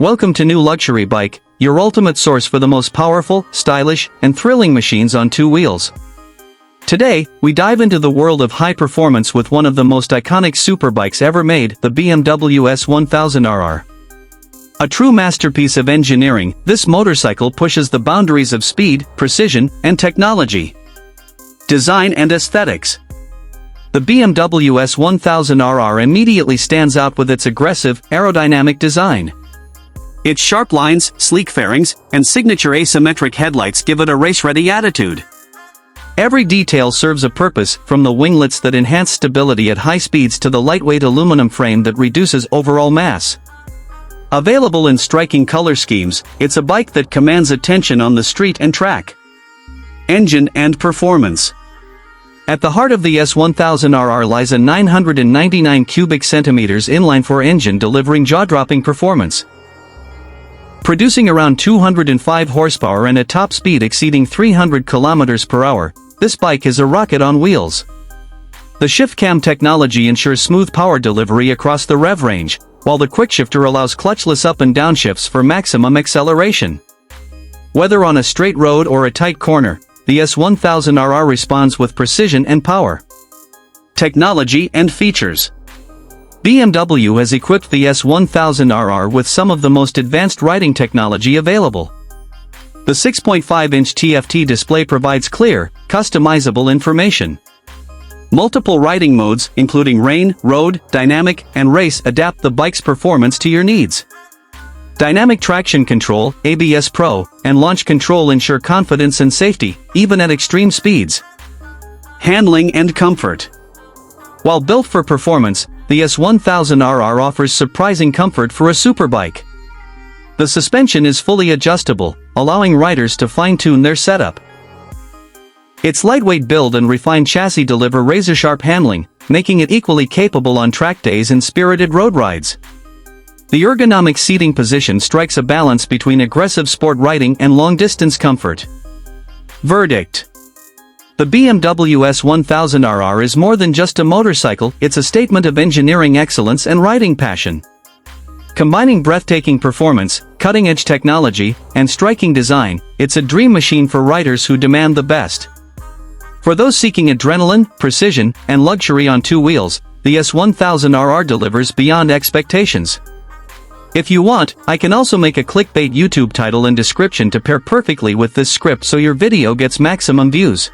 Welcome to New Luxury Bike, your ultimate source for the most powerful, stylish, and thrilling machines on two wheels. Today, we dive into the world of high performance with one of the most iconic superbikes ever made, the BMW S1000RR. A true masterpiece of engineering, this motorcycle pushes the boundaries of speed, precision, and technology. Design and aesthetics. The BMW S1000RR immediately stands out with its aggressive, aerodynamic design. Its sharp lines, sleek fairings, and signature asymmetric headlights give it a race-ready attitude. Every detail serves a purpose, from the winglets that enhance stability at high speeds to the lightweight aluminum frame that reduces overall mass. Available in striking color schemes, it's a bike that commands attention on the street and track. Engine and performance. At the heart of the S1000RR lies a 999 cubic centimeters inline-four engine delivering jaw-dropping performance. Producing around 205 horsepower and a top speed exceeding 300 km per hour, this bike is a rocket on wheels. The shift cam technology ensures smooth power delivery across the rev range, while the quickshifter allows clutchless up and down shifts for maximum acceleration. Whether on a straight road or a tight corner, the S1000RR responds with precision and power. Technology and features. BMW has equipped the S1000RR with some of the most advanced riding technology available. The 6.5-inch TFT display provides clear, customizable information. Multiple riding modes, including rain, road, dynamic, and race, adapt the bike's performance to your needs. Dynamic traction control, ABS Pro, and launch control ensure confidence and safety, even at extreme speeds. Handling and comfort. While built for performance, the S1000RR offers surprising comfort for a superbike. The suspension is fully adjustable, allowing riders to fine-tune their setup. Its lightweight build and refined chassis deliver razor-sharp handling, making it equally capable on track days and spirited road rides. The ergonomic seating position strikes a balance between aggressive sport riding and long-distance comfort. Verdict. The BMW S1000RR is more than just a motorcycle, it's a statement of engineering excellence and riding passion. Combining breathtaking performance, cutting-edge technology, and striking design, it's a dream machine for riders who demand the best. For those seeking adrenaline, precision, and luxury on two wheels, the S1000RR delivers beyond expectations. If you want, I can also make a clickbait YouTube title and description to pair perfectly with this script so your video gets maximum views.